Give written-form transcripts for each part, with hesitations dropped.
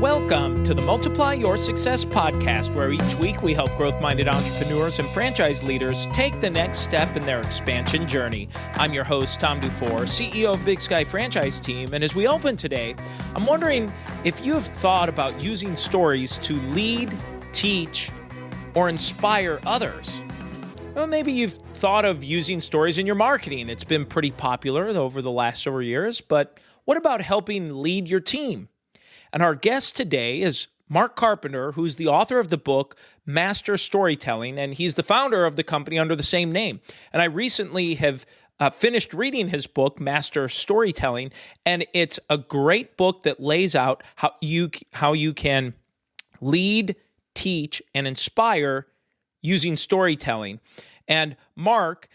Welcome to the Multiply Your Success podcast, where each week we help growth-minded entrepreneurs and franchise leaders take the next step in their expansion journey. I'm your host, Tom Dufour, CEO of Big Sky Franchise Team, and as we open today, I'm wondering if you have thought about using stories to lead, teach, or inspire others. Well, maybe you've thought of using stories in your marketing. It's been pretty popular over the last several years, but what about helping lead your team? And our guest today is Mark Carpenter, who's the author of the book, Master Storytelling, and he's the founder of the company under the same name. And I recently have finished reading his book, Master Storytelling, and it's a great book that lays out how you can lead, teach, and inspire using storytelling. And Mark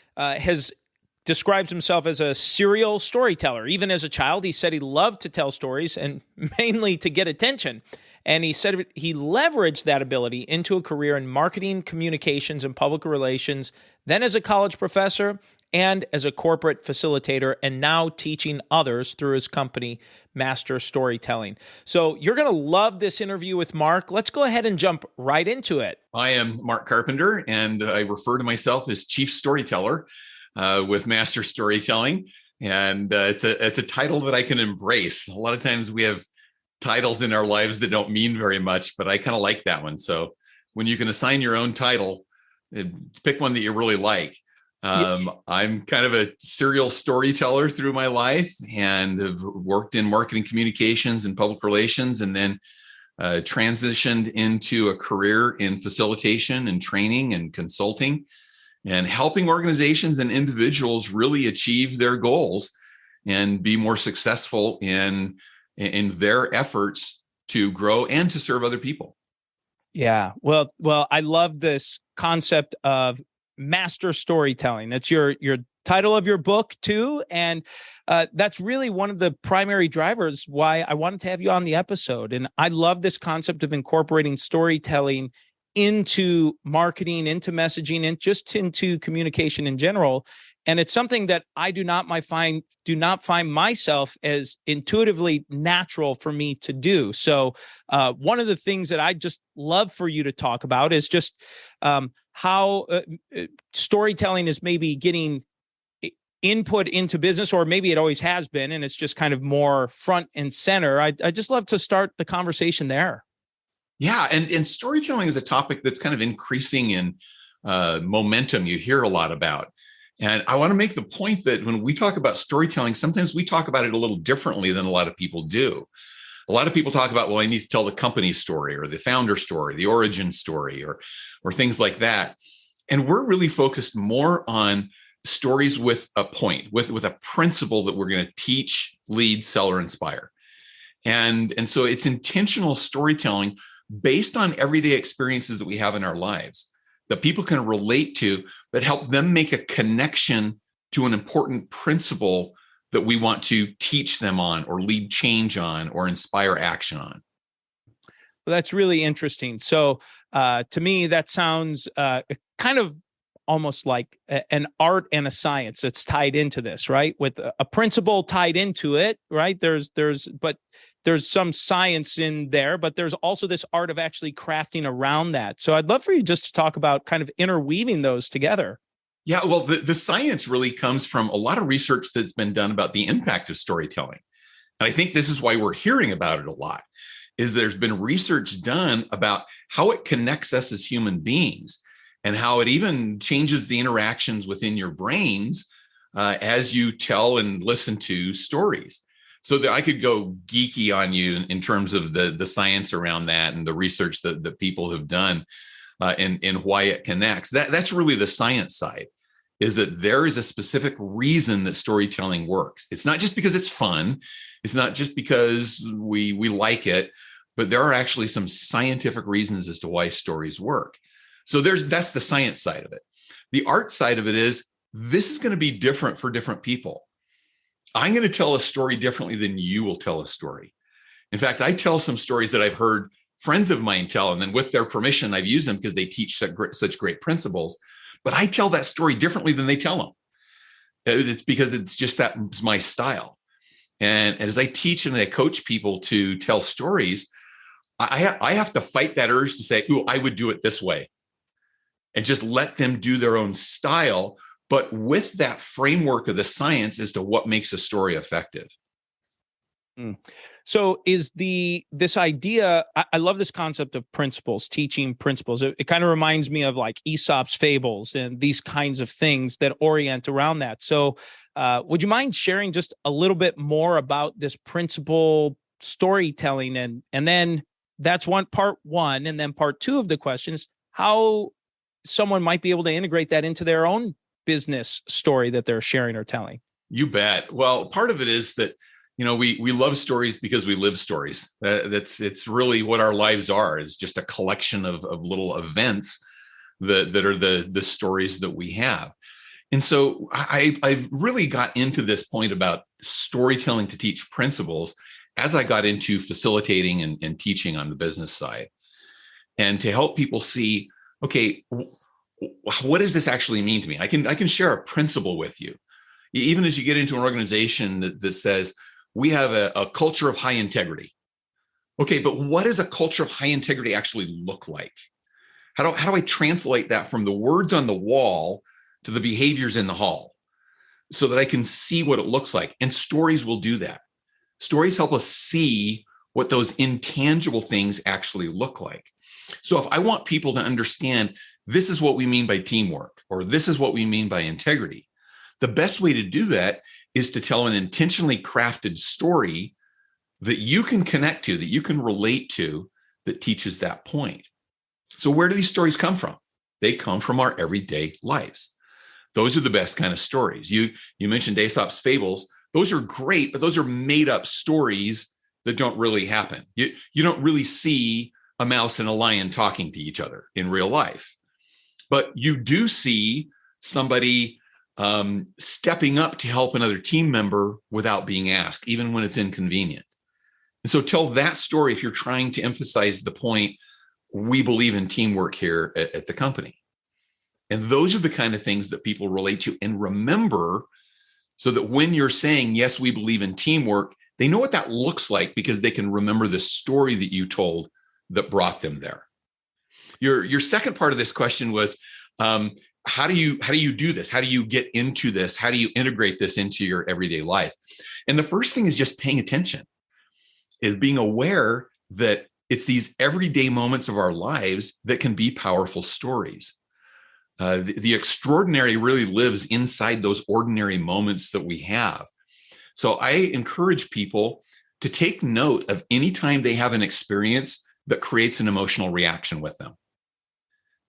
describes himself as a serial storyteller. Even as a child, he said he loved to tell stories and mainly to get attention. And he said he leveraged that ability into a career in marketing, communications, and public relations, then as a college professor and as a corporate facilitator, and now teaching others through his company, Master Storytelling. So you're going to love this interview with Mark. Let's go ahead and jump right into it. I am Mark Carpenter, and I refer to myself as Chief Storyteller with Master Storytelling. And it's a title that I can embrace. A lot of times we have titles in our lives that don't mean very much, but I kind of like that one. So when you can assign your own title, pick one that you really like. I'm kind of a serial storyteller through my life and have worked in marketing communications and public relations, and then transitioned into a career in facilitation and training and consulting, and helping organizations and individuals really achieve their goals and be more successful in their efforts to grow and to serve other people. Yeah, well, I love this concept of master storytelling. That's your title of your book too, and that's really one of the primary drivers why I wanted to have you on the episode. And I love this concept of incorporating storytelling into marketing, into messaging, and just into communication in general. And it's something that I do not find myself as intuitively natural for me to do. So one of the things that I just love for you to talk about is just how storytelling is maybe getting input into business, or maybe it always has been, and it's just kind of more front and center. I just love to start the conversation there. Yeah, and storytelling is a topic that's kind of increasing in momentum. You hear a lot about. And I want to make the point that when we talk about storytelling, sometimes we talk about it a little differently than a lot of people do. A lot of people talk about, well, I need to tell the company story or the founder story, the origin story, or things like that. And we're really focused more on stories with a point, with a principle that we're going to teach, lead, sell, or inspire. And so it's intentional storytelling based on everyday experiences that we have in our lives that people can relate to, but help them make a connection to an important principle that we want to teach them on, or lead change on, or inspire action on. Well, that's really interesting. So to me, that sounds kind of almost like an art and a science that's tied into this, right? With a principle tied into it, right? There's some science in there, but there's also this art of actually crafting around that. So I'd love for you just to talk about kind of interweaving those together. Yeah, well, the science really comes from a lot of research that's been done about the impact of storytelling. And I think this is why we're hearing about it a lot, is there's been research done about how it connects us as human beings and how it even changes the interactions within your brains as you tell and listen to stories. So that I could go geeky on you in terms of the science around that and the research that people have done and why it connects. That's really the science side, is that there is a specific reason that storytelling works. It's not just because it's fun. It's not just because we like it, but there are actually some scientific reasons as to why stories work. So that's the science side of it. The art side of it is, this is going to be different for different people. I'm going to tell a story differently than you will tell a story. In fact, I tell some stories that I've heard friends of mine tell, and then with their permission, I've used them because they teach such great principles. But I tell that story differently than they tell them. It's because that's my style. And as I teach and I coach people to tell stories, I have to fight that urge to say, "Ooh, I would do it this way," and just let them do their own style, but with that framework of the science as to what makes a story effective. So is this idea, I love this concept of principles, teaching principles. It kind of reminds me of like Aesop's fables and these kinds of things that orient around that. So would you mind sharing just a little bit more about this principle storytelling? And then that's part one. And then part two of the question is how someone might be able to integrate that into their own business story that they're sharing or telling. You bet. Well, part of it is that, we love stories because we live stories. It's really what our lives are, is just a collection of little events that are the stories that we have. And so I've really got into this point about storytelling to teach principles as I got into facilitating and teaching on the business side, and to help people see, okay, what does this actually mean to me? I can share a principle with you. Even as you get into an organization that says, we have a culture of high integrity. Okay, but what does a culture of high integrity actually look like? How do I translate that from the words on the wall to the behaviors in the hall so that I can see what it looks like? And stories will do that. Stories help us see what those intangible things actually look like. So if I want people to understand this is what we mean by teamwork, or this is what we mean by integrity, the best way to do that is to tell an intentionally crafted story that you can connect to, that you can relate to, that teaches that point. So where do these stories come from? They come from our everyday lives. Those are the best kind of stories. You mentioned Aesop's fables. Those are great, but those are made up stories that don't really happen. You don't really see a mouse and a lion talking to each other in real life, but you do see somebody stepping up to help another team member without being asked, even when it's inconvenient. And so tell that story if you're trying to emphasize the point, we believe in teamwork here at the company. And those are the kind of things that people relate to and remember, so that when you're saying, yes, we believe in teamwork, they know what that looks like because they can remember the story that you told that brought them there. Your second part of this question was, how do you do this? How do you get into this? How do you integrate this into your everyday life? And the first thing is just paying attention, is being aware that it's these everyday moments of our lives that can be powerful stories. The extraordinary really lives inside those ordinary moments that we have. So I encourage people to take note of any time they have an experience that creates an emotional reaction with them.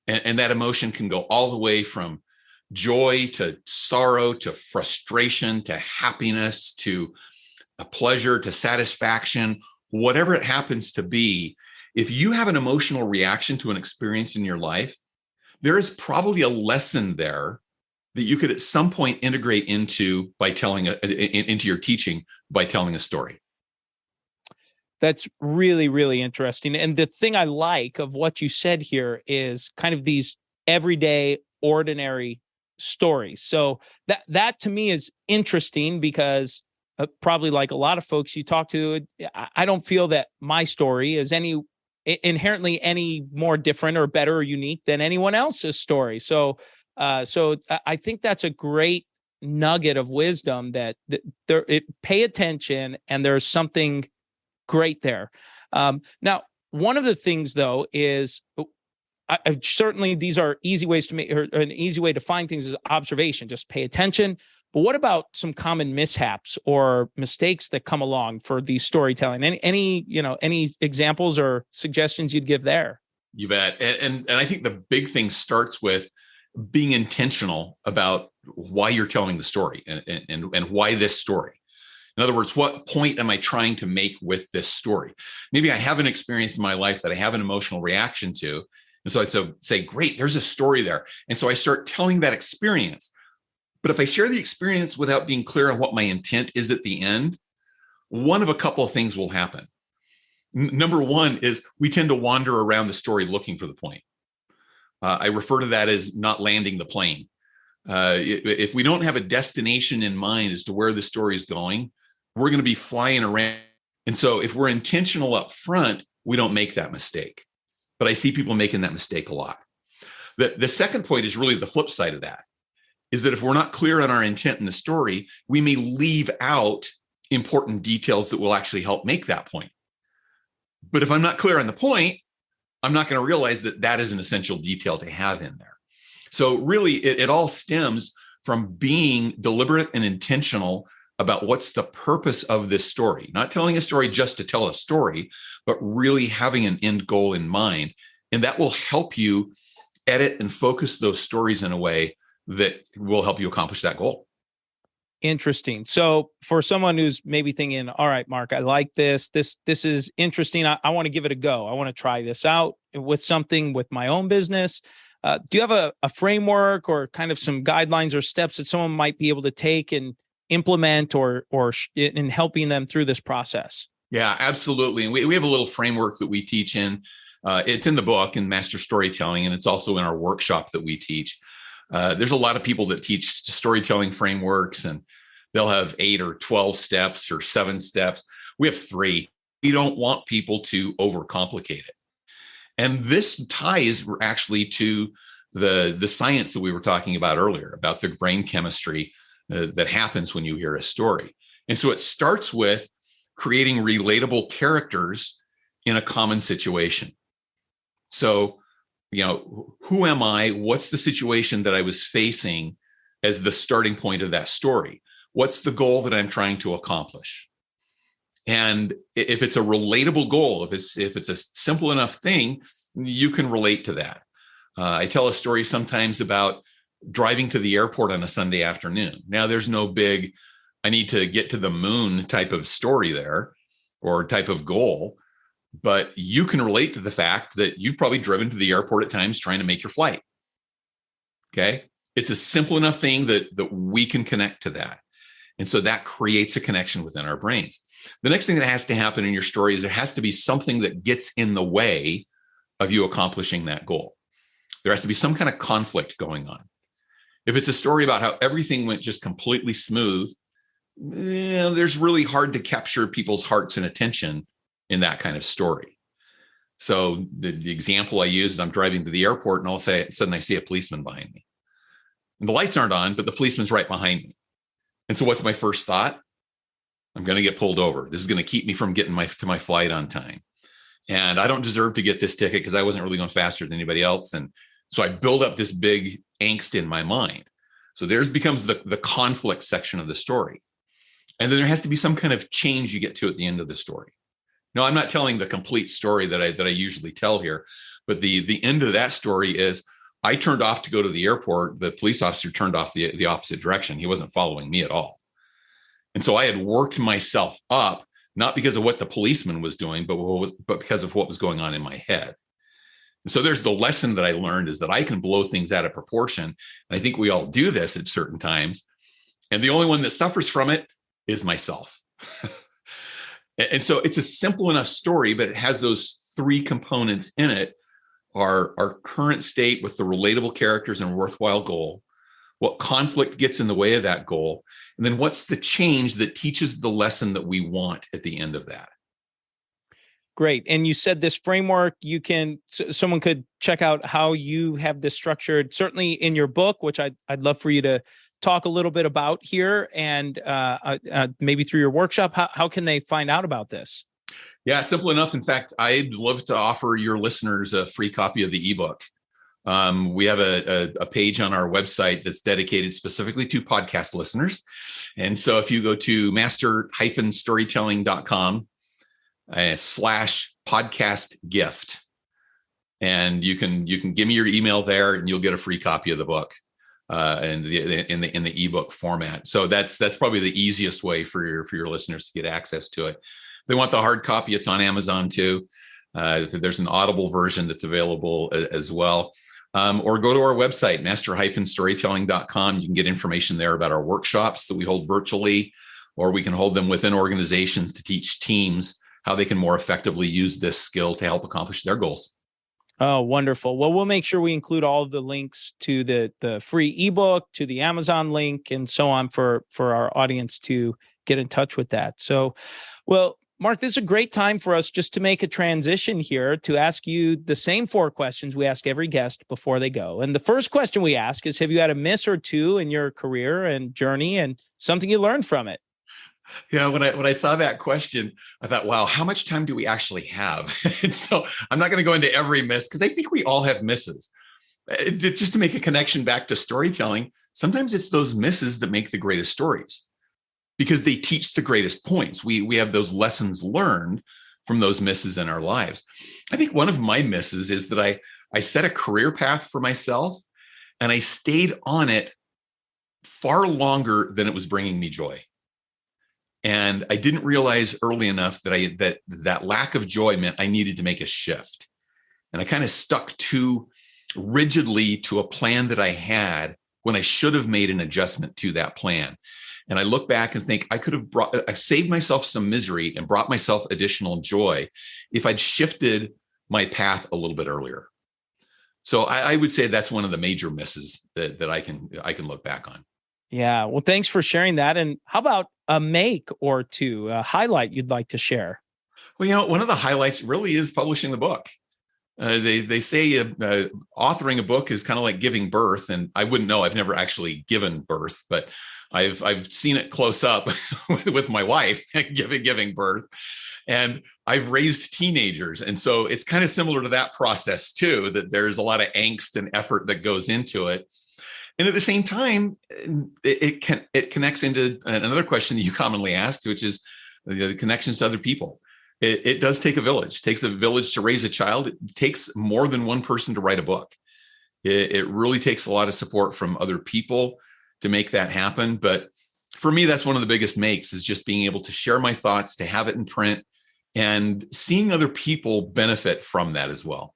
And that emotion can go all the way from joy to sorrow to frustration to happiness to a pleasure to satisfaction, whatever it happens to be. If you have an emotional reaction to an experience in your life, there is probably a lesson there that you could at some point integrate into into your teaching by telling a story. That's really, really interesting. And the thing I like of what you said here is kind of these everyday, ordinary stories. So that to me is interesting because probably like a lot of folks you talk to, I don't feel that my story is inherently any more different or better or unique than anyone else's story. So I think that's a great nugget of wisdom that pay attention, and there's something great there. Now, one of the things though is certainly these are easy ways to make, or an easy way to find things is observation, just pay attention. But what about some common mishaps or mistakes that come along for these storytelling? Any examples or suggestions you'd give there? You bet. And I think the big thing starts with being intentional about why you're telling the story and why this story. In other words, what point am I trying to make with this story? Maybe I have an experience in my life that I have an emotional reaction to. And so I'd say, great, there's a story there. And so I start telling that experience. But if I share the experience without being clear on what my intent is at the end, one of a couple of things will happen. Number one is we tend to wander around the story looking for the point. I refer to that as not landing the plane. If we don't have a destination in mind as to where the story is going, we're going to be flying around. And so if we're intentional up front, we don't make that mistake. But I see people making that mistake a lot. The second point is really the flip side of that, is that if we're not clear on our intent in the story, we may leave out important details that will actually help make that point. But if I'm not clear on the point, I'm not going to realize that that is an essential detail to have in there. So really, it all stems from being deliberate and intentional about what's the purpose of this story. Not telling a story just to tell a story, but really having an end goal in mind. And that will help you edit and focus those stories in a way that will help you accomplish that goal. Interesting. So for someone who's maybe thinking, all right, Mark, I like this. This is interesting. I want to give it a go. I want to try this out with something with my own business. Do you have a framework or kind of some guidelines or steps that someone might be able to take and implement or in helping them through this process? Yeah, absolutely. And we have a little framework that we teach in. It's in the book in Master Storytelling, and it's also in our workshop that we teach. There's a lot of people that teach storytelling frameworks, and they'll have 8 or 12 steps or 7 steps. We have 3. We don't want people to overcomplicate it. And this ties actually to the science that we were talking about earlier, about the brain chemistry that happens when you hear a story. And so it starts with creating relatable characters in a common situation. So, who am I? What's the situation that I was facing as the starting point of that story? What's the goal that I'm trying to accomplish? And if it's a relatable goal, if it's a simple enough thing, you can relate to that. I tell a story sometimes about driving to the airport on a Sunday afternoon. Now, there's no big, I need to get to the moon type of story there or type of goal, but you can relate to the fact that you've probably driven to the airport at times trying to make your flight. Okay. It's a simple enough thing that we can connect to that. And so that creates a connection within our brains. The next thing that has to happen in your story is there has to be something that gets in the way of you accomplishing that goal. There has to be some kind of conflict going on. If it's a story about how everything went just completely smooth, there's really hard to capture people's hearts and attention in that kind of story. So the example I use is I'm driving to the airport and all of a sudden I see a policeman behind me. And the lights aren't on, but the policeman's right behind me. And so what's my first thought? I'm going to get pulled over. This is going to keep me from getting to my flight on time. And I don't deserve to get this ticket because I wasn't really going faster than anybody else. And so I build up this big angst in my mind. So there's becomes the conflict section of the story. And then there has to be some kind of change you get to at the end of the story. No, I'm not telling the complete story that I usually tell here, but the end of that story is I turned off to go to the airport. The police officer turned off the opposite direction. He wasn't following me at all. And so I had worked myself up, not because of what the policeman was doing, but because of what was going on in my head. And so there's the lesson that I learned is that I can blow things out of proportion. And I think we all do this at certain times. And the only one that suffers from it is myself. And so it's a simple enough story, but it has those 3 components in it. Our current state with the relatable characters and worthwhile goal, what conflict gets in the way of that goal, and then what's the change that teaches the lesson that we want at the end of that. Great. And you said this framework, someone could check out how you have this structured, certainly in your book, which I'd love for you to talk a little bit about here, and maybe through your workshop. How can they find out about this? Yeah, simple enough. In fact, I'd love to offer your listeners a free copy of the ebook. We have a page on our website that's dedicated specifically to podcast listeners. And so if you go to master-storytelling.com /podcast gift, and you can give me your email there and you'll get a free copy of the book in the ebook format. So that's probably the easiest way for your listeners to get access to it. If they want the hard copy, it's on Amazon too. There's an Audible version that's available as well. Or go to our website, master-storytelling.com. You can get information there about our workshops that we hold virtually, or we can hold them within organizations to teach teams how they can more effectively use this skill to help accomplish their goals. Oh, wonderful. Well, we'll make sure we include all of the links to the free ebook, to the Amazon link, and so on for our audience to get in touch with that. So, well, Mark, this is a great time for us just to make a transition here to ask you the same 4 questions we ask every guest before they go. And the first question we ask is, have you had a miss or two in your career and journey and something you learned from it? Yeah, when I saw that question, I thought, wow, how much time do we actually have? And so I'm not going to go into every miss because I think we all have misses. Just to make a connection back to storytelling, sometimes it's those misses that make the greatest stories because they teach the greatest points. We have those lessons learned from those misses in our lives. I think one of my misses is that I set a career path for myself and I stayed on it far longer than it was bringing me joy. And I didn't realize early enough that that lack of joy meant I needed to make a shift. And I kind of stuck too rigidly to a plan that I had when I should have made an adjustment to that plan. And I look back and think I could have I saved myself some misery and brought myself additional joy if I'd shifted my path a little bit earlier. So I would say that's one of the major misses that I can look back on. Yeah. Well, thanks for sharing that. And how about a make or two, a highlight you'd like to share? Well, one of the highlights really is publishing the book. They say authoring a book is kind of like giving birth, and I wouldn't know. I've never actually given birth, but I've seen it close up with my wife giving birth, and I've raised teenagers, and so it's kind of similar to that process too. That there's a lot of angst and effort that goes into it. And at the same time, it connects into another question that you commonly ask, which is the connections to other people. It does take a village. It takes a village to raise a child. It takes more than one person to write a book. It really takes a lot of support from other people to make that happen. But for me, that's one of the biggest makes is just being able to share my thoughts, to have it in print, and seeing other people benefit from that as well.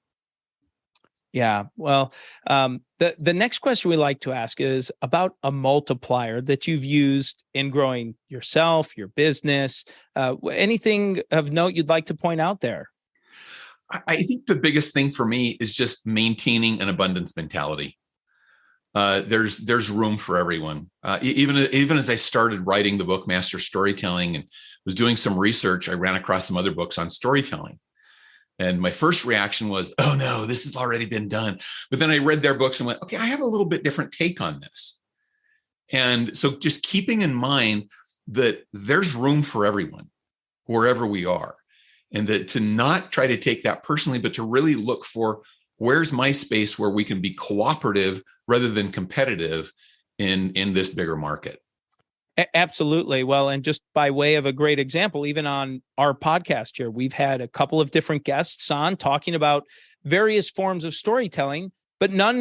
Yeah. Well, the next question we like to ask is about a multiplier that you've used in growing yourself, your business. Anything of note you'd like to point out there? I think the biggest thing for me is just maintaining an abundance mentality. There's room for everyone. Even as I started writing the book Master Storytelling and was doing some research, I ran across some other books on storytelling. And my first reaction was, oh no, this has already been done. But then I read their books and went, okay, I have a little bit different take on this. And so just keeping in mind that there's room for everyone, wherever we are. And that to not try to take that personally, but to really look for where's my space where we can be cooperative rather than competitive in this bigger market. Absolutely. Well, and just by way of a great example, even on our podcast here, we've had a couple of different guests on talking about various forms of storytelling, but none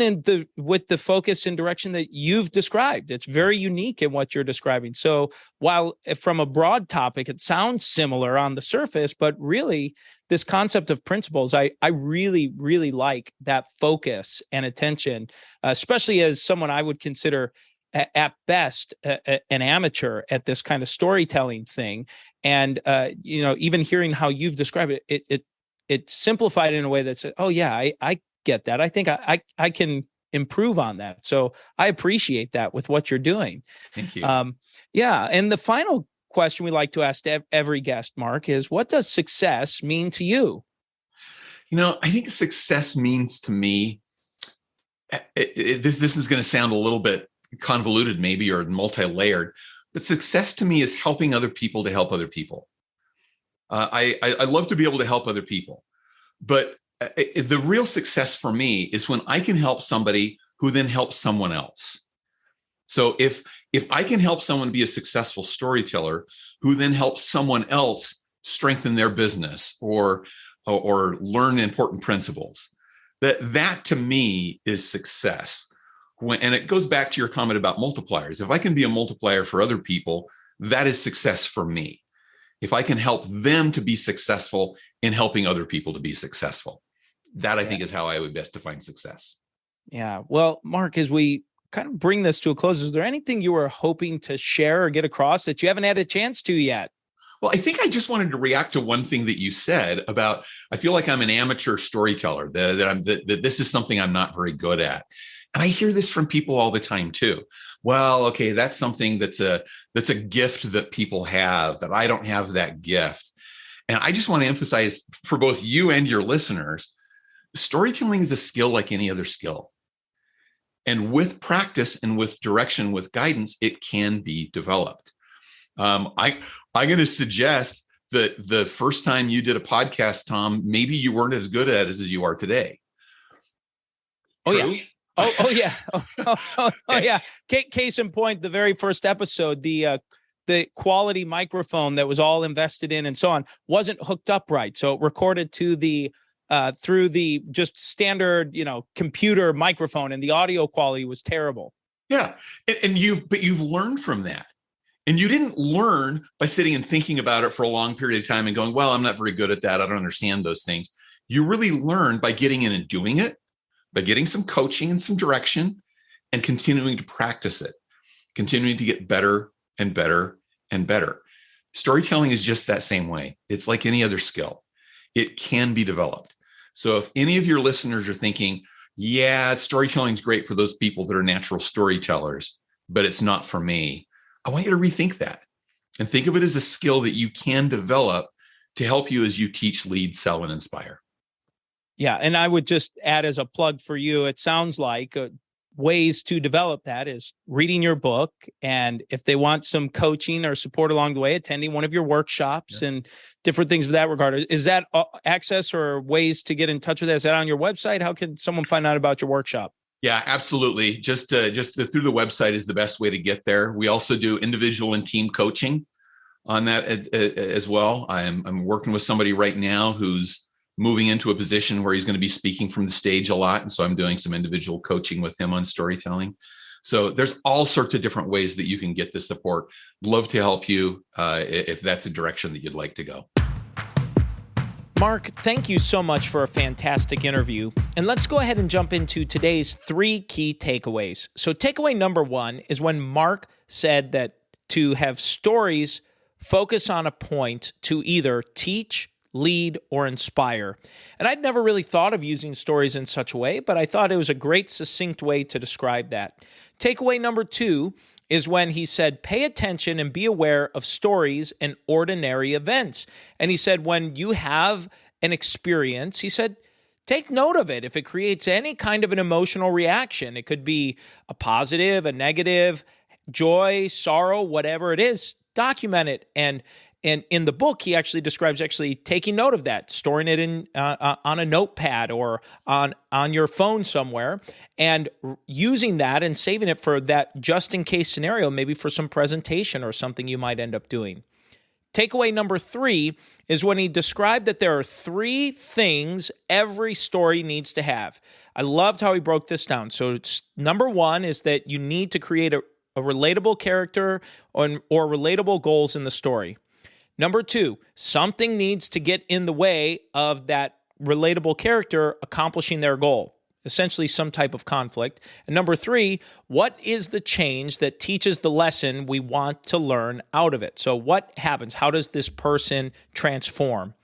with the focus and direction that you've described. It's very unique in what you're describing. So while from a broad topic, it sounds similar on the surface, but really this concept of principles, I really, really like that focus and attention, especially as someone I would consider at best an amateur at this kind of storytelling thing. And even hearing how you've described it, it simplified in a way that said, oh yeah, I get that. I think I can improve on that. So I appreciate that with what you're doing. Thank you. Yeah. And the final question we like to ask every guest, Mark, is what does success mean to you? I think success means to me, this is going to sound a little bit convoluted maybe, or multi-layered, but success to me is helping other people to help other people. I love to be able to help other people, but the real success for me is when I can help somebody who then helps someone else. So if I can help someone be a successful storyteller who then helps someone else strengthen their business or learn important principles, that to me is success. And it goes back to your comment about multipliers. If I can be a multiplier for other people, that is success for me. If I can help them to be successful in helping other people to be successful, that I think is how I would best define success. Yeah. Well, Mark, as we kind of bring this to a close, is there anything you were hoping to share or get across that you haven't had a chance to yet? Well, I think I just wanted to react to one thing that you said about, I feel like I'm an amateur storyteller, that this is something I'm not very good at. And I hear this from people all the time too. Well, okay, that's something that's a gift that people have, that I don't have that gift. And I just want to emphasize for both you and your listeners, storytelling is a skill like any other skill. And with practice and with direction, with guidance, it can be developed. I'm going to suggest that the first time you did a podcast, Tom, maybe you weren't as good at it as you are today. Oh, True? yeah. Oh, yeah. Yeah. Case in point, the very first episode, the quality microphone that was all invested in and so on wasn't hooked up right. So it recorded to the through the just standard, computer microphone, and the audio quality was terrible. Yeah. And you've learned from that. And you didn't learn by sitting and thinking about it for a long period of time and going, well, I'm not very good at that. I don't understand those things. You really learned by getting in and doing it, by getting some coaching and some direction, and continuing to practice it, continuing to get better and better and better. Storytelling is just that same way. It's like any other skill. It can be developed. So if any of your listeners are thinking, yeah, storytelling is great for those people that are natural storytellers, but it's not for me, I want you to rethink that and think of it as a skill that you can develop to help you as you teach, lead, sell, and inspire. Yeah. And I would just add as a plug for you, it sounds like ways to develop that is reading your book. And if they want some coaching or support along the way, attending one of your workshops and different things of that regard. Is that access or ways to get in touch with that? Is that on your website? How can someone find out about your workshop? Yeah, absolutely. Just through the website is the best way to get there. We also do individual and team coaching on that as well. I'm working with somebody right now who's moving into a position where he's going to be speaking from the stage a lot. And so I'm doing some individual coaching with him on storytelling. So there's all sorts of different ways that you can get the support. Love to help you if that's a direction that you'd like to go. Mark, thank you so much for a fantastic interview. And let's go ahead and jump into today's 3 key takeaways. So takeaway number 1 is when Mark said that to have stories focus on a point to either teach, lead, or inspire. And I'd never really thought of using stories in such a way, but I thought it was a great, succinct way to describe that. Takeaway number 2 is when he said, pay attention and be aware of stories and ordinary events. And he said, when you have an experience, he said, take note of it. If it creates any kind of an emotional reaction, it could be a positive, a negative, joy, sorrow, whatever it is, document it. And in the book, he actually describes taking note of that, storing it in on a notepad or on your phone somewhere, and using that and saving it for that just-in-case scenario, maybe for some presentation or something you might end up doing. Takeaway number 3 is when he described that there are 3 things every story needs to have. I loved how he broke this down. So number 1 is that you need to create a relatable character or relatable goals in the story. Number 2, something needs to get in the way of that relatable character accomplishing their goal, essentially some type of conflict. And number 3, what is the change that teaches the lesson we want to learn out of it? So what happens? How does this person transform?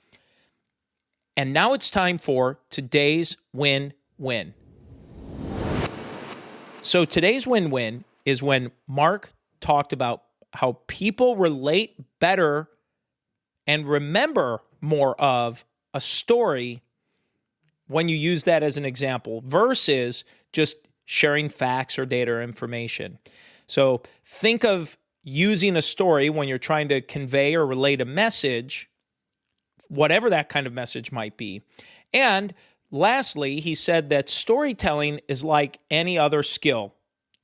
And now it's time for today's win-win. So today's win-win is when Mark talked about how people relate better and remember more of a story when you use that as an example versus just sharing facts or data or information. So think of using a story when you're trying to convey or relate a message, whatever that kind of message might be. And lastly, he said that storytelling is like any other skill,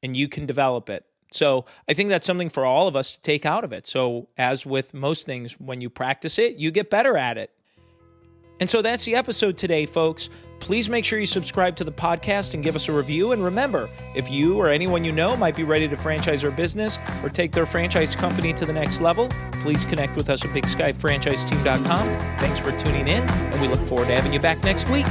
and you can develop it. So I think that's something for all of us to take out of it. So as with most things, when you practice it, you get better at it. And so that's the episode today, folks. Please make sure you subscribe to the podcast and give us a review. And remember, if you or anyone you know might be ready to franchise their business or take their franchise company to the next level, please connect with us at BigSkyFranchiseTeam.com. Thanks for tuning in, and we look forward to having you back next week.